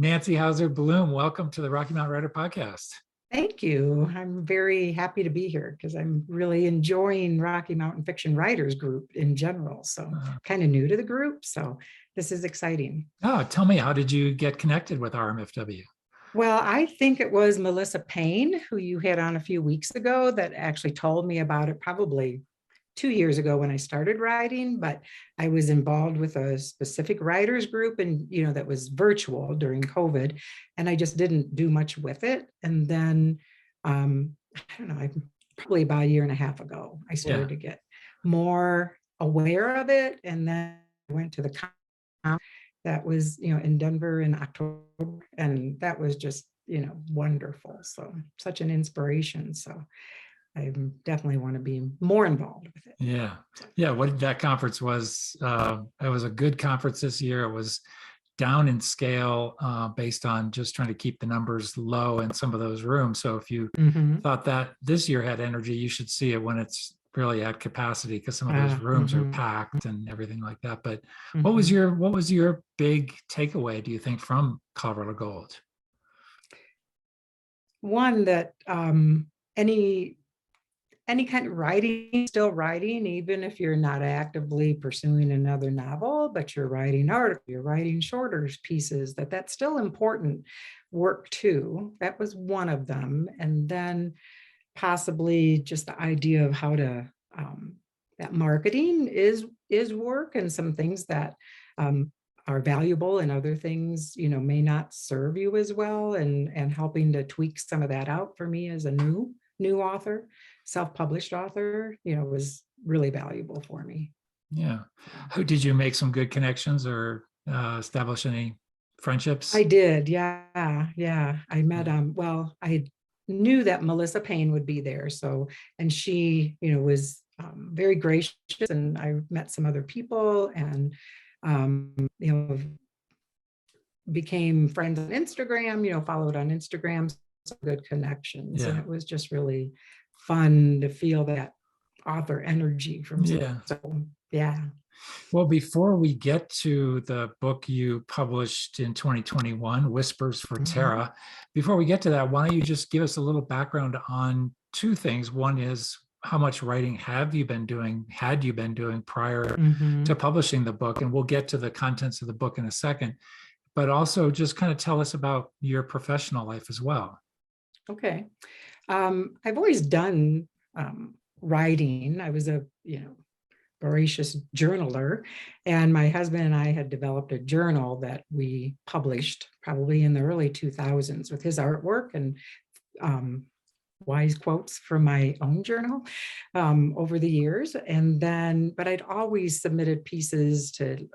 Nancy Houser-Bluhm. Welcome to the Rocky Mountain Writer Podcast. Thank you. I'm very happy to be here because I'm really enjoying Rocky Mountain Fiction Writers Group in general. So kind of new to the group. So this is exciting. Oh, tell me, how did you get connected with RMFW? Well, I think it was Melissa Payne, who you had on a few weeks ago, that actually told me about it probably 2 years ago when I started writing, but I was involved with a specific writers group and, that was virtual during COVID, and I just didn't do much with it. And then, I don't know, probably about a year and a half ago, I started to get more aware of it. And then I went to the conference that was, in Denver in October, and that was just, wonderful. So such an inspiration. So I definitely want to be more involved with it. Yeah. Yeah. What that conference was, it was a good conference this year. It was down in scale based on just trying to keep the numbers low in some of those rooms. So if you thought that this year had energy, you should see it when it's really at capacity, because some of those rooms are packed and everything like that. But what was your big takeaway, do you think, from Colorado Gold? One, that any kind of writing, still writing, even if you're not actively pursuing another novel, but you're writing articles, you're writing shorter pieces, that's still important work too. That was one of them. And then possibly just the idea of how to, that marketing is work, and some things that are valuable and other things, may not serve you as well, and helping to tweak some of that out for me as a new author, self-published author, was really valuable for me. Yeah. Did you make some good connections or establish any friendships? I did. Yeah. I met, well, I knew that Melissa Payne would be there. So, and she, was very gracious, and I met some other people, and, became friends on Instagram, followed on Instagram, some good connections. And it was just really fun to feel that author energy from so yeah. Well, before we get to the book you published in 2021, Whispers for Terra, before we get to that, why don't you just give us a little background on two things. One is, how much writing had you been doing prior to publishing the book? And we'll get to the contents of the book in a second, but also just kind of tell us about your professional life as well. Okay. I've always done writing. I was a, voracious journaler, and my husband and I had developed a journal that we published probably in the early 2000s with his artwork and wise quotes from my own journal over the years. And then, but I'd always submitted pieces to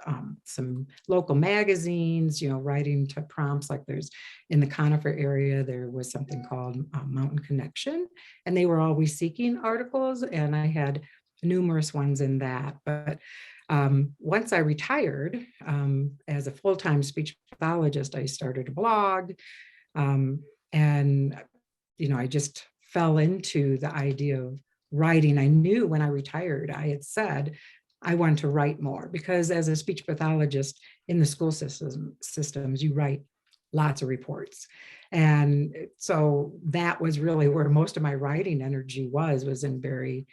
some local magazines, writing to prompts, like there's in the Conifer area, there was something called Mountain Connection, and they were always seeking articles, and I had numerous ones in that. But once I retired as a full-time speech pathologist, I started a blog, and I just fell into the idea of writing. I knew when I retired, I had said I wanted to write more, because as a speech pathologist in the school systems, you write lots of reports. And so that was really where most of my writing energy was in very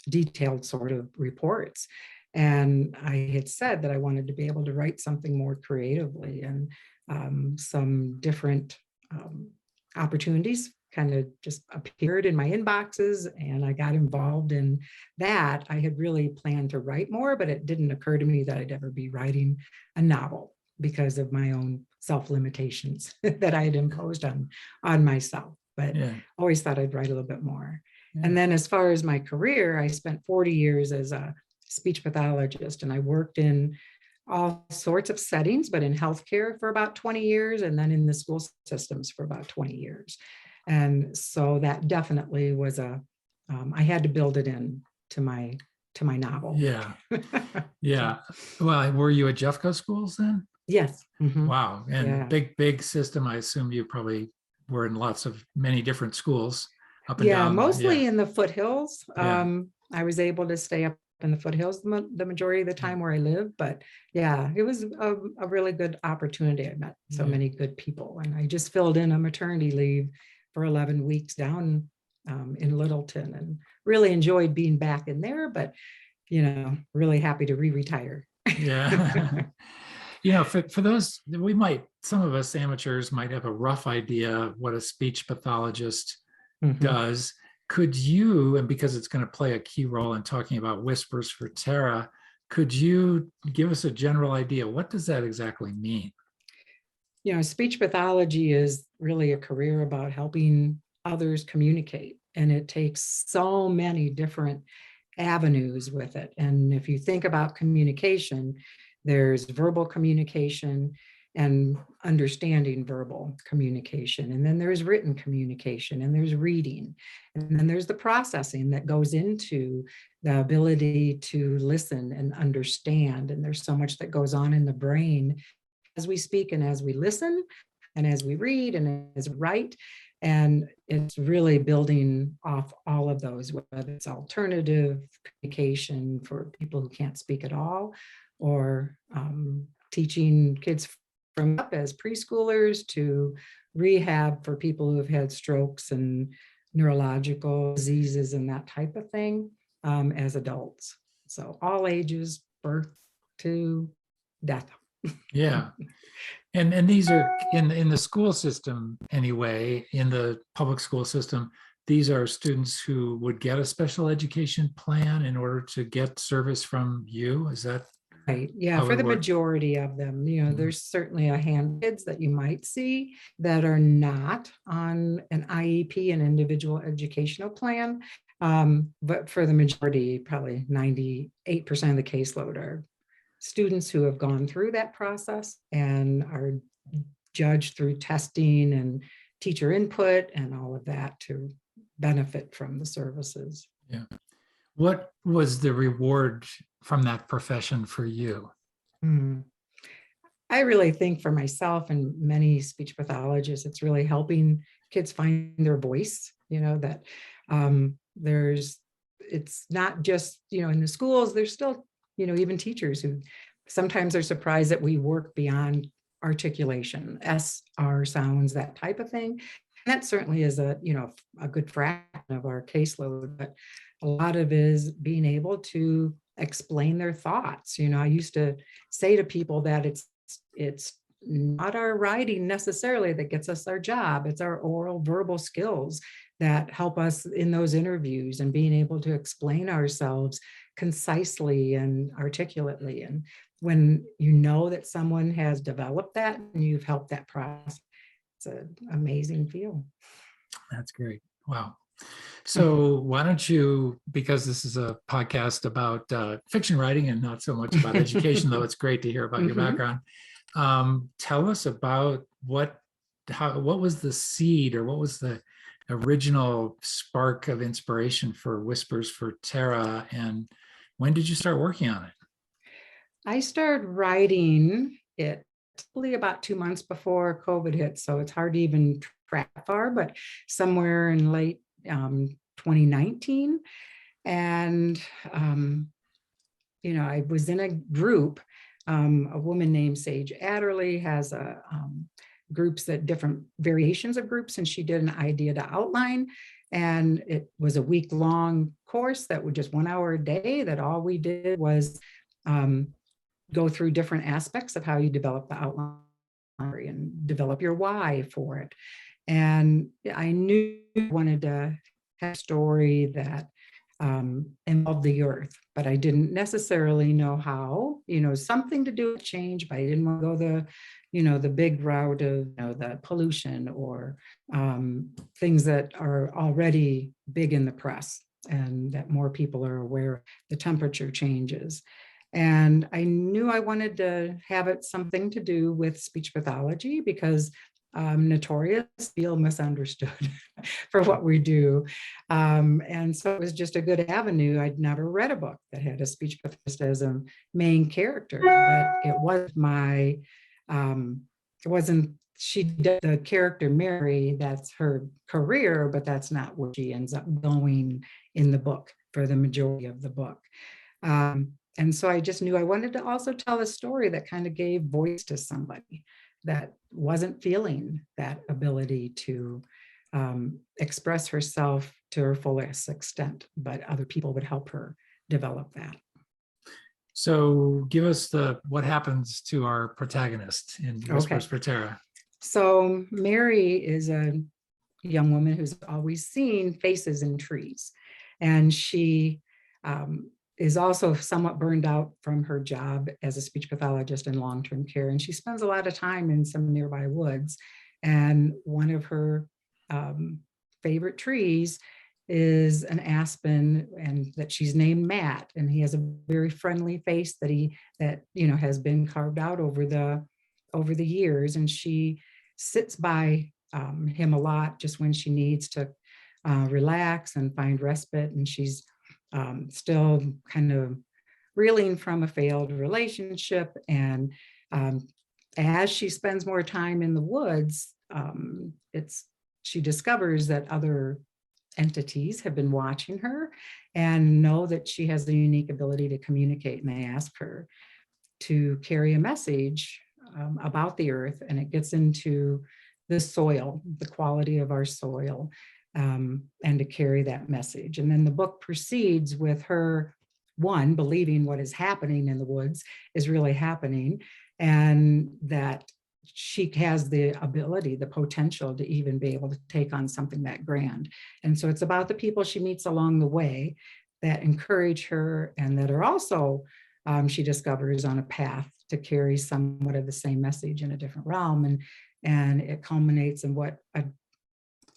detailed sort of reports. And I had said that I wanted to be able to write something more creatively, and some different opportunities kind of just appeared in my inboxes, and I got involved in that. I had really planned to write more, but it didn't occur to me that I'd ever be writing a novel because of my own self-limitations that I had imposed on myself. But always thought I'd write a little bit more. And then as far as my career, I spent 40 years as a speech pathologist, and I worked in all sorts of settings, but in healthcare for about 20 years, and then in the school systems for about 20 years. And so that definitely was I had to build it in to my novel. Yeah. Yeah. Well, were you at Jeffco schools then? Yes. Wow. And big system. I assume you probably were in many different schools up and down. Mostly in the foothills. I was able to stay up in the foothills the majority of the time where I live. But yeah, it was a really good opportunity. I met so many good people, and I just filled in a maternity leave for 11 weeks down in Littleton, and really enjoyed being back in there, but really happy to retire. Yeah. For those, some of us amateurs might have a rough idea what a speech pathologist does. Could you, and because it's going to play a key role in talking about Whispers for Terra, could you give us a general idea? What does that exactly mean? Speech pathology is really a career about helping others communicate, and it takes so many different avenues with it. And if you think about communication, there's verbal communication and understanding verbal communication. And then there's written communication, and there's reading. And then there's the processing that goes into the ability to listen and understand. And there's so much that goes on in the brain as we speak and as we listen and as we read and as we write. And it's really building off all of those, whether it's alternative communication for people who can't speak at all, or teaching kids from up as preschoolers to rehab for people who have had strokes and neurological diseases and that type of thing as adults. So all ages, birth to death. Yeah. And these are in the school system anyway, in the public school system, these are students who would get a special education plan in order to get service from you. Is that right? Yeah, for the majority of them, there's certainly a hand of kids that you might see that are not on an IEP, an individual educational plan. But for the majority, probably 98% of the caseload are students who have gone through that process and are judged through testing and teacher input and all of that to benefit from the services. Yeah. What was the reward from that profession for you? I really think for myself and many speech pathologists, it's really helping kids find their voice, that it's not just, in the schools, there's still, even teachers who sometimes are surprised that we work beyond articulation, SR sounds, that type of thing. And that certainly is a good fraction of our caseload, but a lot of it is being able to explain their thoughts. I used to say to people that it's not our writing necessarily that gets us our job. It's our oral verbal skills that help us in those interviews and being able to explain ourselves concisely and articulately. And when you know that someone has developed that and you've helped that process, it's an amazing feel. That's great. Wow. So why don't you, because this is a podcast about fiction writing and not so much about education, though it's great to hear about your background. Tell us about what was the seed, or what was the original spark of inspiration for Whispers for Terra, and when did you start working on it? I started writing it probably about 2 months before COVID hit, so it's hard to even track far, but somewhere in late 2019. And, I was in a group, a woman named Sage Adderley has groups that different variations of groups, and she did an idea to outline. And it was a week-long course that was just 1 hour a day, that all we did was go through different aspects of how you develop the outline and develop your why for it. And I knew I wanted to have a story that involved the earth, but I didn't necessarily know how, something to do with change, but I didn't want to go the big route of the pollution or things that are already big in the press and that more people are aware of the temperature changes. And I knew I wanted to have it something to do with speech pathology because notorious feel misunderstood for what we do. And so it was just a good avenue. I'd never read a book that had a speech pathologist as a main character, but it was it wasn't, she did the character Mary, that's her career, but that's not what she ends up going in the book for the majority of the book. And so I just knew I wanted to also tell a story that kind of gave voice to somebody that wasn't feeling that ability to express herself to her fullest extent, but other people would help her develop that. So give us what happens to our protagonist in Whispers for Terra. So Mary is a young woman who's always seen faces in trees. And she is also somewhat burned out from her job as a speech pathologist in long-term care. And she spends a lot of time in some nearby woods. And one of her favorite trees is an aspen, and that she's named Matt. And he has a very friendly face that has been carved out over the years. And she sits by him a lot just when she needs to relax and find respite. And she's still kind of reeling from a failed relationship. And as she spends more time in the woods, she discovers that other entities have been watching her and know that she has the unique ability to communicate. And they ask her to carry a message about the earth, and it gets into the soil, the quality of our soil, and to carry that message. And then the book proceeds with her, one, believing what is happening in the woods is really happening, and that she has the ability, the potential to even be able to take on something that grand. And so it's about the people she meets along the way that encourage her, and that are also, she discovers, on a path to carry somewhat of the same message in a different realm. And it culminates in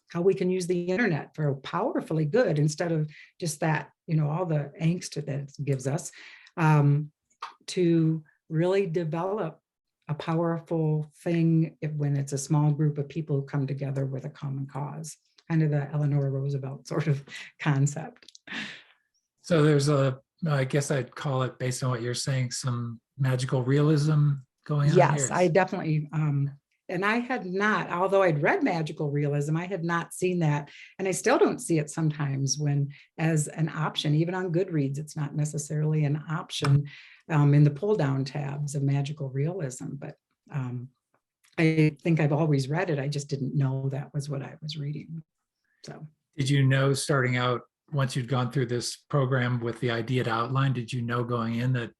how we can use the internet for powerfully good, instead of just that, all the angst that it gives us, to really develop a powerful thing when it's a small group of people who come together with a common cause, kind of the Eleanor Roosevelt sort of concept. So there's I guess I'd call it, based on what you're saying, some magical realism going on here. Yes, I definitely, and I had not, although I'd read magical realism, I had not seen that. And I still don't see it sometimes as an option, even on Goodreads, it's not necessarily an option in the pull down tabs of magical realism. But I think I've always read it. I just didn't know that was what I was reading. So did you know, starting out, once you'd gone through this program with the idea to outline, did you know going in that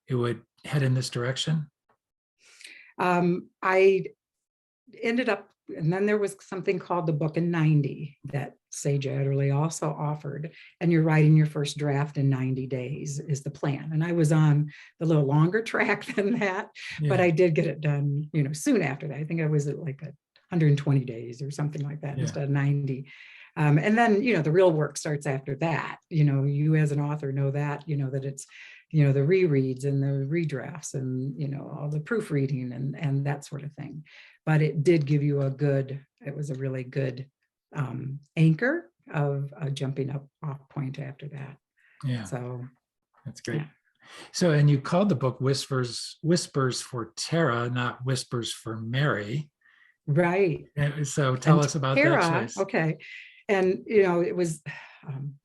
it would head in this direction? I ended up, and then there was something called the book in 90 that Sage Adderley also offered. And you're writing your first draft in 90 days is the plan. And I was on the little longer track than that, but I did get it done, soon after that. I think I was at like 120 days or something like that instead of 90. And then, the real work starts after that. You as an author know that, that it's, the rereads and the redrafts and, all the proofreading and that sort of thing. But it did give you it was a really good anchor of a jumping off point after that. Yeah. So that's great. Yeah. So, and you called the book Whispers for Terra, not Whispers for Mary. Right. So tell us about Terra, that choice. Okay. And, it was,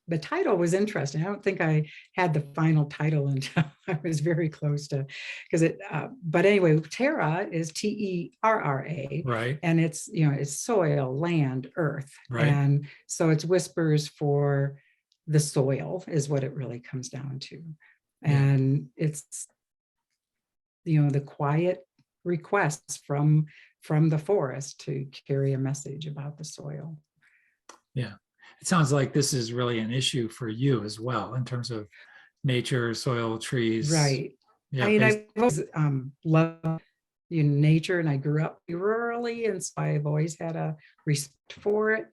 the title was interesting. I don't think I had the final title until I was very close to, but anyway, Terra is Terra. Right. And it's, it's soil, land, earth. Right. And so it's whispers for the soil is what it really comes down to. And it's, the quiet requests from the forest to carry a message about the soil. Yeah. It sounds like this is really an issue for you as well, in terms of nature, soil, trees. Right. Yeah, I've always loved nature, and I grew up rurally, and so I've always had a respect for it.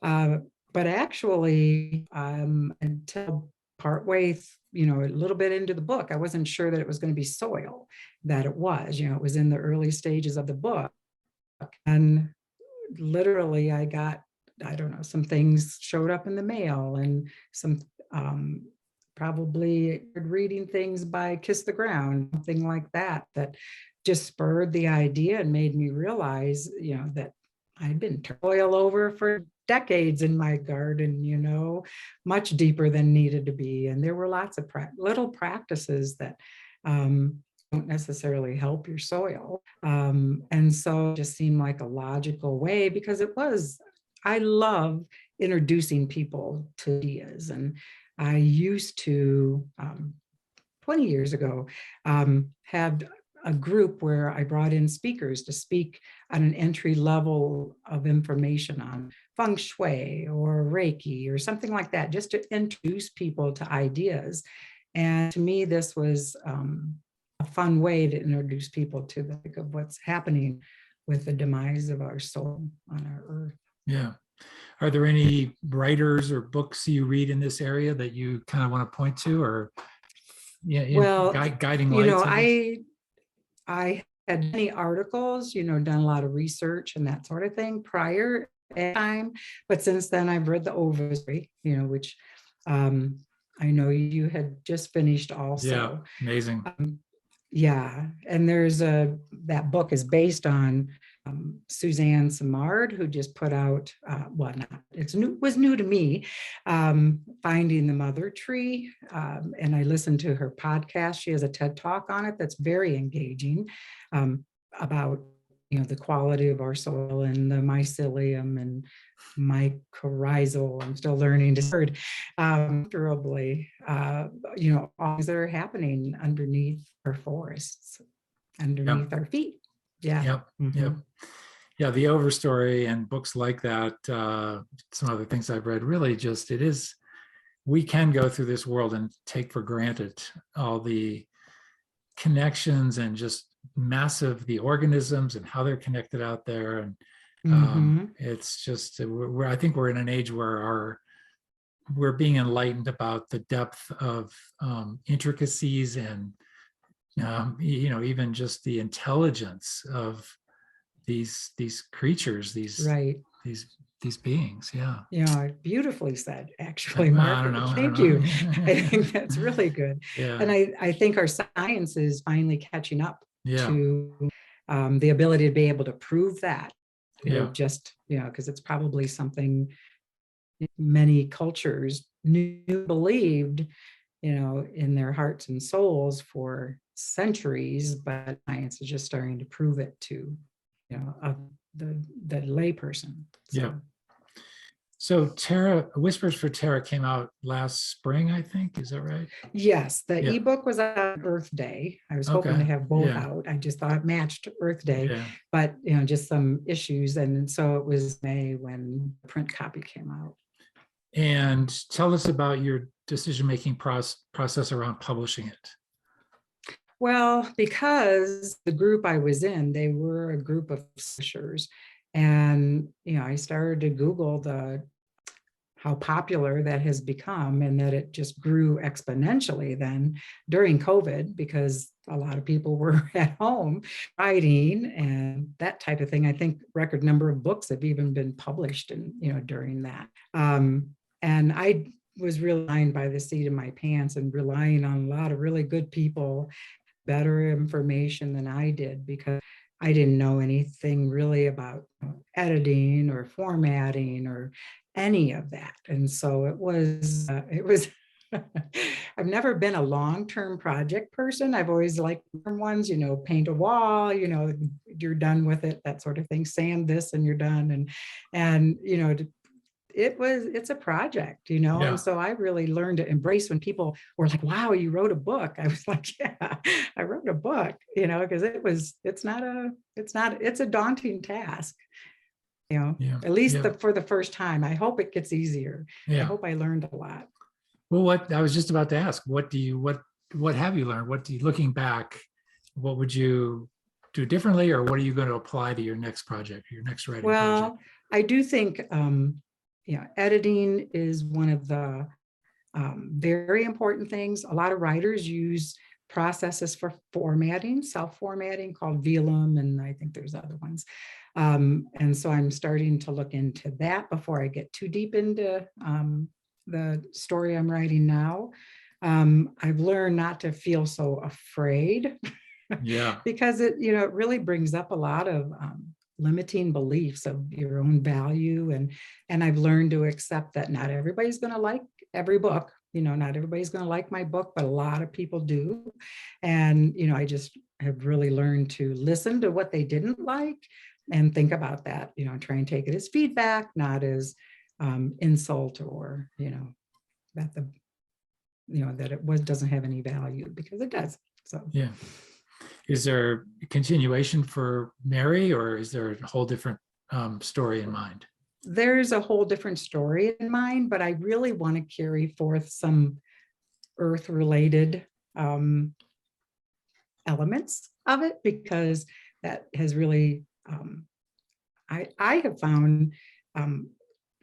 But actually, until partway, a little bit into the book, I wasn't sure that it was going to be soil, that it was. It was in the early stages of the book. And literally, I got, I don't know, some things showed up in the mail, and some probably reading things by Kiss the Ground, something like that, that just spurred the idea and made me realize, that I'd been toil over for decades in my garden, much deeper than needed to be. And there were lots of little practices that don't necessarily help your soil. And so it just seemed like a logical way, because I love introducing people to ideas. And I used to, 20 years ago, had a group where I brought in speakers to speak on an entry level of information on feng shui or Reiki or something like that, just to introduce people to ideas. And to me, this was a fun way to introduce people to of what's happening with the demise of our soul on our earth. Yeah. Are there any writers or books you read in this area that you kind of want to point to, or Well, guiding lights? I had many articles, done a lot of research and that sort of thing prior time, but since then I've read the overstory, which I know you had just finished also. Yeah, amazing. Yeah, and that book is based on Suzanne Simard, who just put out, was new to me, Finding the Mother Tree, and I listened to her podcast. She has a TED Talk on it that's very engaging, about the quality of our soil and the mycelium and mycorrhizal. I'm still learning this word comfortably. All things that are happening underneath our forests, underneath our feet. Yeah. Yep. Mm-hmm. Yep. Yeah, the overstory and books like that, some other things I've read, really just, we can go through this world and take for granted all the connections and just massive, the organisms and how they're connected out there. And it's just, I think we're in an age where we're being enlightened about the depth of intricacies and even just the intelligence of these creatures, these beings. Yeah. Beautifully said, actually, Mark. Thank you. I think that's really good. Yeah. And I think our science is finally catching up to the ability to be able to prove that. Because it's probably something many cultures believed, in their hearts and souls for centuries, but science is just starting to prove it to, the layperson. So Terra, Whispers for Terra came out last spring, I think. Is that right? Yes, the ebook was on Earth Day. I was hoping to have both out. I just thought it matched Earth Day, but just some issues. And so it was May when the print copy came out. And tell us about your decision-making process around publishing it. Well, because the group I was in, they were a group of publishers. And, I started to Google how popular that has become, and that it just grew exponentially then during COVID, because a lot of people were at home writing and that type of thing. I think record number of books have even been published during that. And I was relying by the seat of my pants and relying on a lot of really good people, better information than I did, because I didn't know anything really about editing or formatting or any of that. And so it was I've never been a long-term project person. I've always liked ones, paint a wall, you're done with it, that sort of thing, sand this and you're done. And it's a project, and so I really learned to embrace when people were like, wow, you wrote a book. I was like, yeah, I wrote a book, because it's a daunting task, at least for the first time. I hope it gets easier. I hope I learned a lot. Well, what I was just about to ask, what have you learned? Looking back, what would you do differently, or what are you going to apply to your next project, your next writing project? Well, I do think, editing is one of the very important things. A lot of writers use processes for formatting, self-formatting, called Vellum, and I think there's other ones. And so I'm starting to look into that before I get too deep into the story I'm writing now. I've learned not to feel so afraid, because it really brings up a lot of limiting beliefs of your own value. And I've learned to accept that not everybody's going to like every book. Not everybody's going to like my book, but a lot of people do. And, I just have really learned to listen to what they didn't like and think about that, try and take it as feedback, not as insult, or, that that it doesn't have any value, because it does. So, yeah. Is there a continuation for Mary, or is there a whole different story in mind? There's a whole different story in mind, but I really want to carry forth some earth-related elements of it, because that has really, I have found,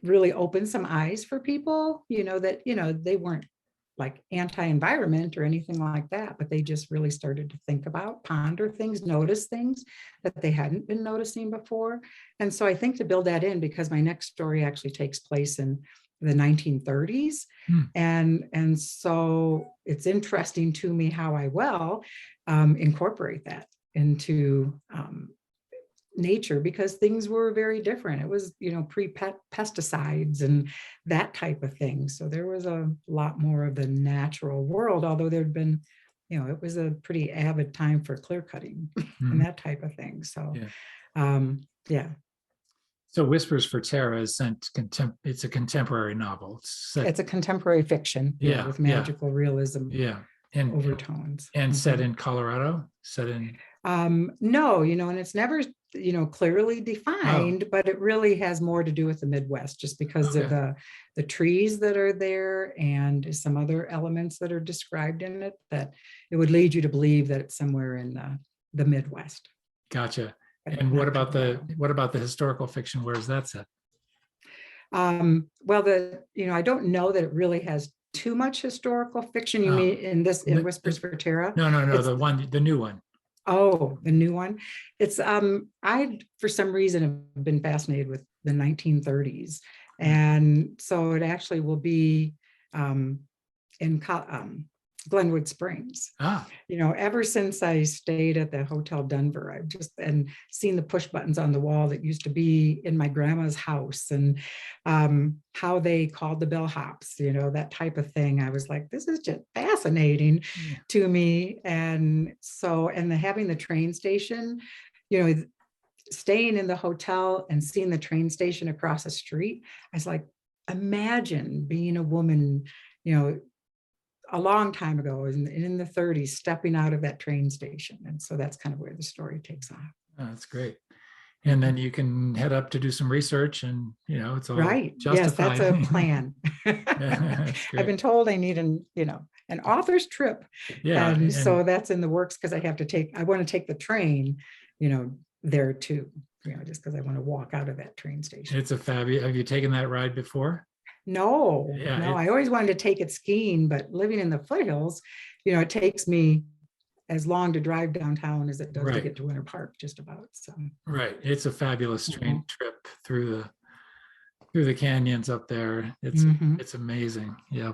really opened some eyes for people, that, they weren't like anti-environment or anything like that, but they just really started to think about, ponder things, notice things that they hadn't been noticing before. And so I think to build that in, because my next story actually takes place in the 1930s. And so it's interesting to me how I will incorporate that into nature, because things were very different. It was, pre-pesticides and that type of thing. So there was a lot more of the natural world, although there'd been, it was a pretty avid time for clear cutting and that type of thing. So, yeah. So Whispers for Terra is it's a contemporary novel. It's a contemporary fiction, with magical realism. And overtones. And set in Colorado? Set in no, and it's never, clearly defined, but it really has more to do with the Midwest, just because of the trees that are there and some other elements that are described in it, that it would lead you to believe that it's somewhere in the Midwest. Gotcha. And what about the historical fiction? Where is that set? Well, I don't know that it really has too much historical fiction. You mean in Whispers for Terra? No, the new one. Oh, the new one. It's I, for some reason, have been fascinated with the 1930s, and so it actually will be in Glenwood Springs. Ever since I stayed at the Hotel Denver, I've just seen the push buttons on the wall that used to be in my grandma's house, and how they called the bellhops, that type of thing. I was like, this is just fascinating to me. And so, having the train station, staying in the hotel and seeing the train station across the street, I was like, imagine being a woman, a long time ago in the 30s, stepping out of that train station. And so that's kind of where the story takes off. Oh, that's great. And then you can head up to do some research, and it's all right. justified. Yes, that's a plan. I've been told I need an author's trip. And so that's in the works, because I want to take the train, there too, just because I want to walk out of that train station. It's a fabulous. Have you taken that ride before? No, I always wanted to take it skiing, but living in the foothills, it takes me as long to drive downtown as it does to get to Winter Park, just about. So right, it's a fabulous train trip through the canyons up there. It's amazing. Yeah,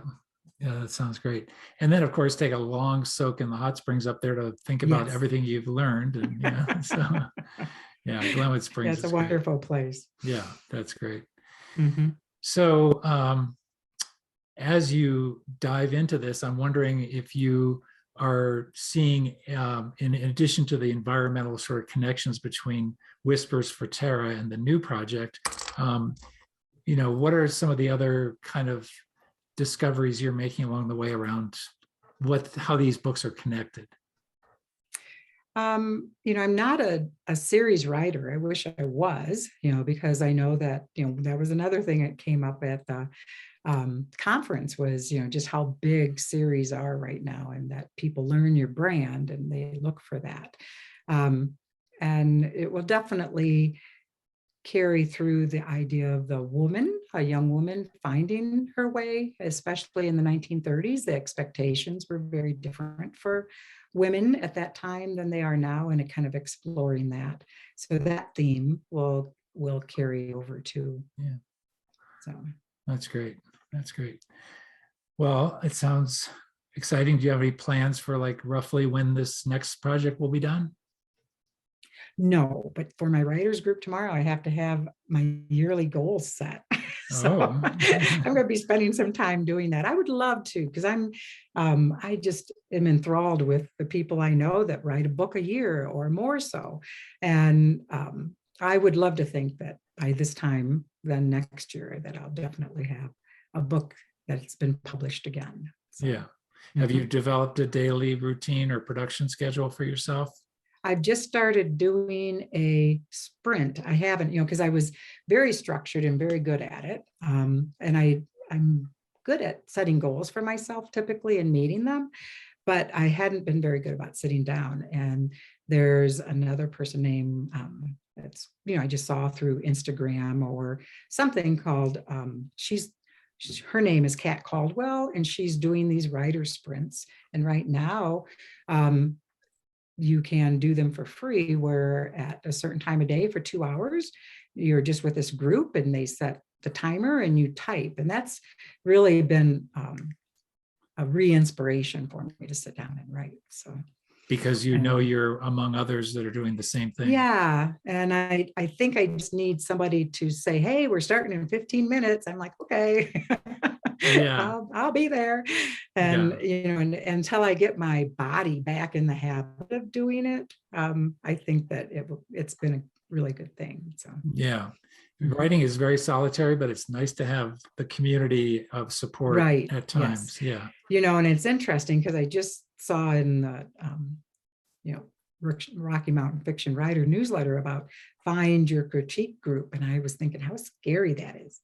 that sounds great. And then, of course, take a long soak in the hot springs up there to think about everything you've learned. And so Glenwood Springs. It's a wonderful place. Yeah, that's great. So as you dive into this, I'm wondering if you are seeing, in addition to the environmental sort of connections between Whispers for Terra and the new project, what are some of the other kind of discoveries you're making along the way around how these books are connected? I'm not a series writer. I wish I was, because I know that, that was another thing that came up at the conference was, just how big series are right now, and that people learn your brand and they look for that. And it will definitely carry through the idea of a young woman finding her way, especially in the 1930s. The expectations were very different for women at that time than they are now, and it kind of exploring that. So that theme will carry over too. Yeah. So that's great. That's great. Well, it sounds exciting. Do you have any plans for roughly when this next project will be done? No, but for my writers group tomorrow, I have to have my yearly goals set. So Oh, I'm going to be spending some time doing that. I would love to, because I just am enthralled with the people I know that write a book a year or more so. And I would love to think that by this time, then next year, that I'll definitely have a book that's been published again. So, yeah. Have you developed a daily routine or production schedule for yourself? I've just started doing a sprint. I haven't, because I was very structured and very good at it. And I'm good at setting goals for myself typically and meeting them, but I hadn't been very good about sitting down. And there's another person named, that's, I just saw through Instagram or something called, her name is Kat Caldwell, and she's doing these writer sprints. And right now, you can do them for free, where at a certain time of day for 2 hours, you're just with this group and they set the timer and you type. And that's really been a re-inspiration for me to sit down and write. So Because you're among others that are doing the same thing. yeah, and I think I just need somebody to say, hey, we're starting in 15 minutes. I'm like, okay. Yeah. I'll be there. And, and until I get my body back in the habit of doing it, I think that it's been a really good thing. So, Yeah. Writing is very solitary, but it's nice to have the community of support right. at times. Yes. Yeah. And it's interesting because I just saw in the, Rocky Mountain Fiction Writer newsletter about find your critique group. And I was thinking how scary that is.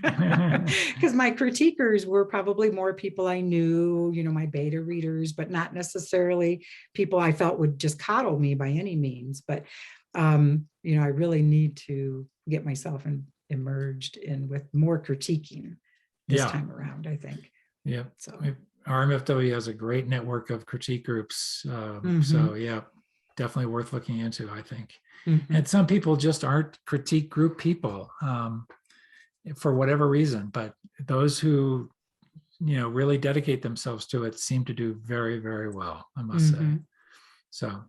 Because my critiquers were probably more people I knew, my beta readers, but not necessarily people I felt would just coddle me by any means. But, I really need to get myself emerged in with more critiquing this time around, I think. Yeah. So RMFW has a great network of critique groups. So yeah, definitely worth looking into, I think. And some people just aren't critique group people. For whatever reason, but those who really dedicate themselves to it seem to do very, very well, I must say. So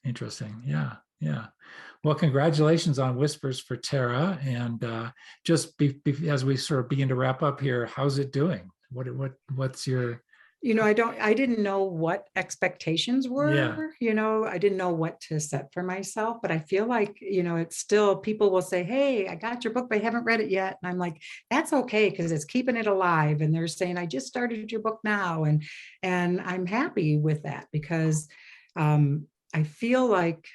interesting. Yeah. Well, congratulations on Whispers for Terra. And just as we sort of begin to wrap up here, how's it doing? What's your I didn't know what expectations were, Yeah. I didn't know what to set for myself, but I feel like, it's still, people will say, hey, I got your book, but I haven't read it yet. And I'm like, that's okay, because it's keeping it alive. And they're saying, I just started your book now. And I'm happy with that because I feel like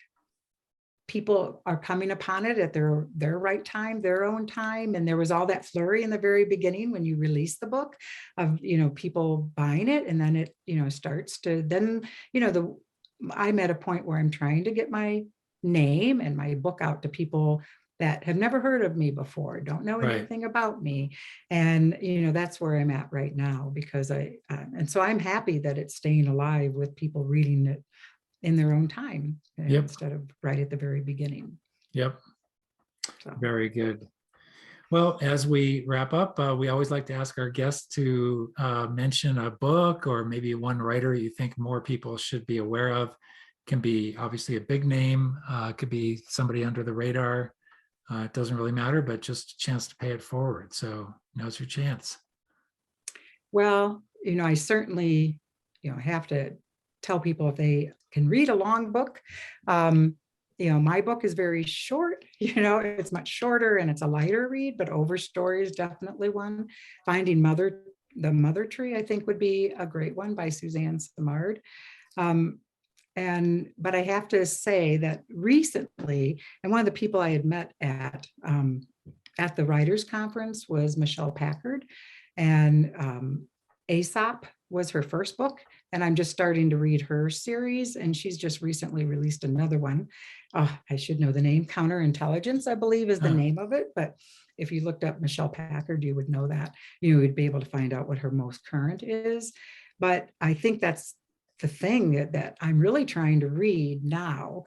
people are coming upon it at their right time, their own time. And there was all that flurry in the very beginning when you release the book of, people buying it. And then it, starts to then, I'm at a point where I'm trying to get my name and my book out to people that have never heard of me before, don't know anything about me. And, that's where I'm at right now, because and so I'm happy that it's staying alive with people reading it in their own time instead of right at the very beginning. Yep. So. Very good. Well, as we wrap up, we always like to ask our guests to mention a book or maybe one writer you think more people should be aware of. Can be obviously a big name, could be somebody under the radar. It doesn't really matter, but just a chance to pay it forward. So now's your chance. Well, I certainly, have to tell people if they can read a long book. My book is very short, it's much shorter and it's a lighter read, but Overstory is definitely one. Finding the Mother Tree, I think would be a great one by Suzanne Simard. But I have to say that recently, and one of the people I had met at the Writers Conference was Michelle Packard, and Aesop was her first book, and I'm just starting to read her series, and she's just recently released another one. I should know the name. Counterintelligence, I believe, is the name of it, but if you looked up Michelle Packard, you would know that. You would be able to find out what her most current is. But I think that's the thing that I'm really trying to read now.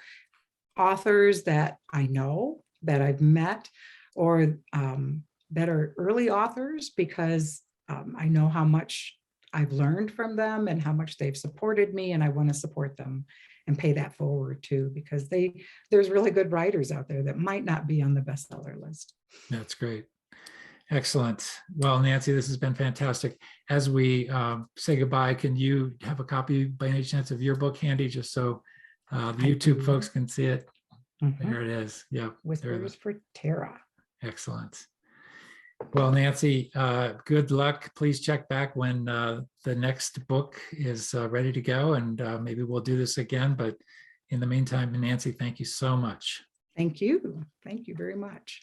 Authors that I know, that I've met, or that are early authors, because I know how much I've learned from them and how much they've supported me, and I want to support them and pay that forward too, because there's really good writers out there that might not be on the bestseller list. That's great. Excellent. Well, Nancy, this has been fantastic. As we say goodbye, can you have a copy by any chance of your book handy, just so the YouTube folks can see it? There it is. Yeah. Whispers for Terra. Excellent. Well, Nancy, good luck. Please check back when the next book is ready to go, and maybe we'll do this again. But in the meantime, Nancy, thank you so much. Thank you. Thank you very much.